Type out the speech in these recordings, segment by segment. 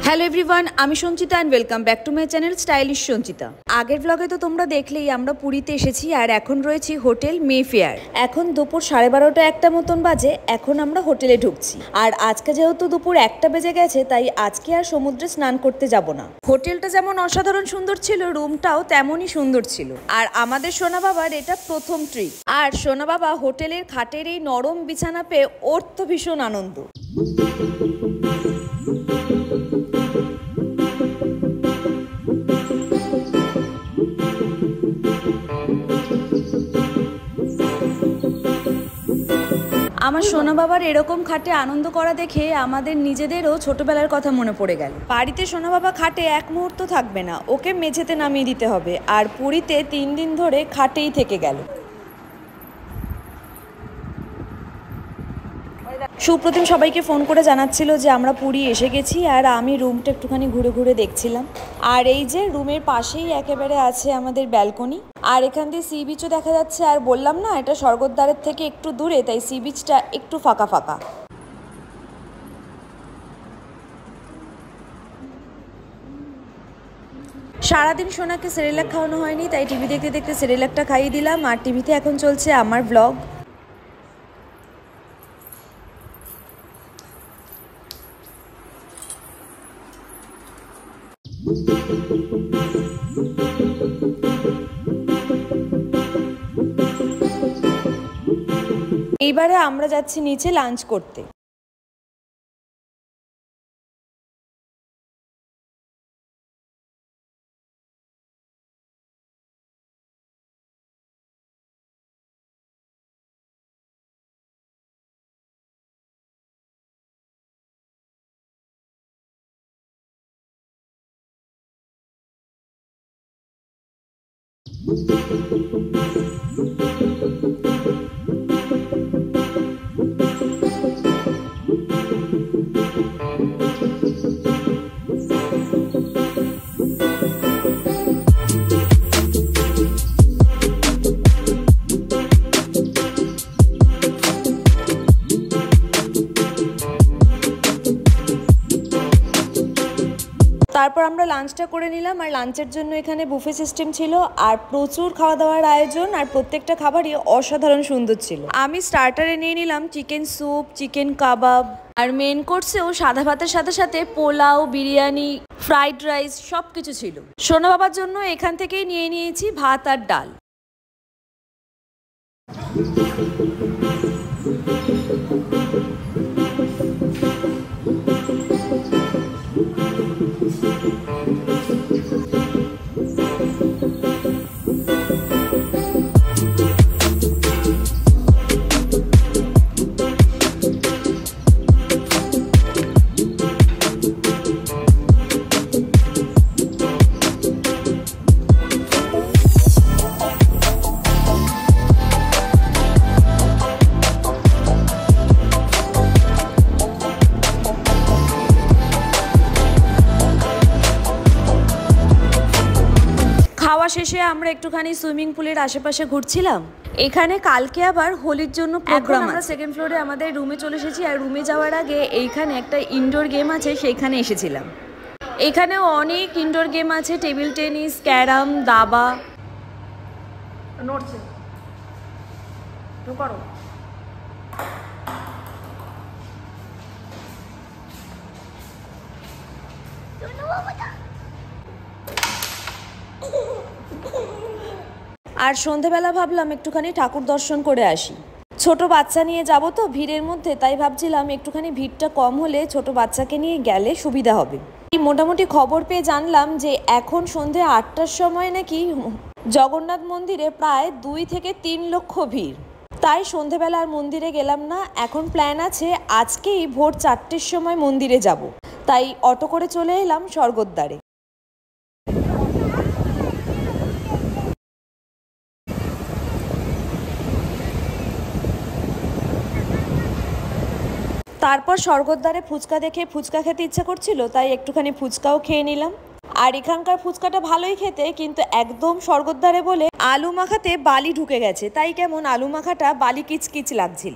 Hello everyone, আমি Sanchita and welcome back to my channel stylish Sanchita. আগের ব্লগে তো তোমরা দেখলেই আমরা পুরীতে এসেছি আর এখন রয়েছি হোটেল মেফেয়ার। এখন দুপুর 12:30 একটা মতন বাজে, এখন আমরা হোটেলে ঢুকছি। আর আজকে যেহেতু দুপুর 1টা বেজে গেছে, তাই আজকে আর সমুদ্রে স্নান করতে যাব না। হোটেলটা যেমন অসাধারণ সুন্দর ছিল, রুমটাও তেমনই সুন্দর ছিল। আর আমাদের সোনা বাবার এটা প্রথম ট্রিপ। আর সোনা বাবা হোটেলের খাটের এই নরম বিছানা পেয়ে ওর তো ভীষণ আনন্দ। আমার সোনা বাবার এরকম খাটে আনন্দ করা দেখে আমাদের নিজেদেরও ছোটবেলার কথা মনে পড়ে গেল। বাড়িতে সোনা বাবা খাটে এক মুহূর্ত থাকবে না, ওকে মেঝেতে নামিয়ে দিতে হবে। আর পুরীতে 3 দিন ধরে খাটেই থেকে গেল। সুপ্রতিম সবাইকে ফোন করে জানাচ্ছিল যে আমরা পুরী এসে গেছি, আর আমি রুমটা একটুখানি ঘুরে ঘুরে দেখছিলাম। আর এই যে রুমের পাশেই একেবারে আছে আমাদের ব্যালকনি, আর এখান দিয়ে সি বিচও দেখা যাচ্ছে। আর বললাম না, এটা স্বর্গদ্বারের থেকে একটু দূরে, তাই সি বিচটা একটু ফাঁকা ফাঁকা। সারাদিন সোনাকে সেরেলাক খাওয়ানো হয়নি, তাই টিভি দেখতে দেখতে সেরেলাকটা খাইয়ে দিলাম। আর টিভিতে এখন চলছে আমার ব্লগ। এইবারে আমরা যাচ্ছি নিচে লাঞ্চ করতে। তারপর আমরা লাঞ্চটা করে নিলাম। আর লাঞ্চের জন্য এখানে বুফে সিস্টেম ছিল, আর প্রচুর খাওয়া দাওয়ার আয়োজন, আর প্রত্যেকটা খাবারই অসাধারণ সুন্দর ছিল। আমি স্টার্টারে নিয়ে নিলাম চিকেন স্যুপ, চিকেন কাবাব, আর মেন কোর্সেও সাদা ভাতের সাথে সাথে পোলাও, বিরিয়ানি, ফ্রাইড রাইস সব কিছু ছিল। সোনা বাবার জন্য এখান থেকেই নিয়ে নিয়েছি ভাত আর ডাল। খাওয়া শেষে আমরা একটুখানি সুইমিং পুলের আশেপাশে ঘুরছিলাম। এখানে কালকে আবার হোলির জন্য প্রোগ্রাম। আমরা সেকেন্ড ফ্লোরে আমাদের রুমে চলে এসেছি। আর রুমে যাওয়ার আগে এইখানে একটা ইনডোর গেম আছে, সেইখানে এসেছিলাম। এখানেও অনেক ইনডোর গেম আছে, টেবিল টেনিস, ক্যারাম, দাবা। নড়ছে তো করো। আর সন্ধেবেলা ভাবলাম একটুখানি ঠাকুর দর্শন করে আসি। ছোট বাচ্চা নিয়ে যাব তো ভিড়ের মধ্যে, তাই ভাবছিলাম একটুখানি ভিড়টা কম হলে ছোট বাচ্চাকে নিয়ে গেলে সুবিধা হবে। মোটামুটি খবর পেয়ে জানলাম যে এখন সন্ধে 8টার সময় নাকি জগন্নাথ মন্দিরে প্রায় 2 থেকে 3 লক্ষ ভিড়। তাই সন্ধেবেলা আর মন্দিরে গেলাম না। এখন প্ল্যান আছে আজকেই ভোর 4টের সময় মন্দিরে যাব। তাই অটো করে চলে এলাম স্বর্গদ্বারে। তারপর স্বর্গদ্বারে ফুচকা দেখে ফুচকা খেতে ইচ্ছা করছিল, তাই একটুখানি ফুচকাও খেয়ে নিলাম। আর এখানকার ফুচকাটা ভালোই খেতে, কিন্তু একদম স্বর্গদ্বারে বলে আলু মাখাতে বালি ঢুকে গেছে, তাই কেমন আলু মাখাটা বালি কিচকিচ লাগছিল।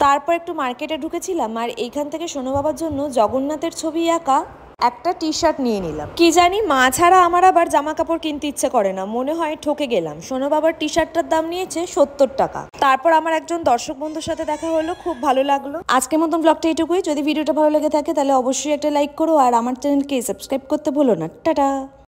তারপর একটু মার্কেটে ঢুকেছিলাম, আর এইখান থেকে সোনু বাবার জন্য জগন্নাথের ছবি আঁকা একটা টি শার্ট নিয়ে নিলাম। কি জানি মা ছাড়া আমার আবার জামা কাপড় কিনতে ইচ্ছে করে না, মনে হয় ঠকে গেলাম। সোনু বাবার টি শার্টটার দাম নিয়েছে 70 টাকা। তারপর আমার একজন দর্শক বন্ধুর সাথে দেখা হলো, খুব ভালো লাগলো। আজকের মতন ব্লগটা এইটুকুই। যদি ভিডিওটা ভালো লেগে থাকে তাহলে অবশ্যই একটা লাইক করো, আর আমার চ্যানেলকে সাবস্ক্রাইব করতে ভুলো না। টাটা।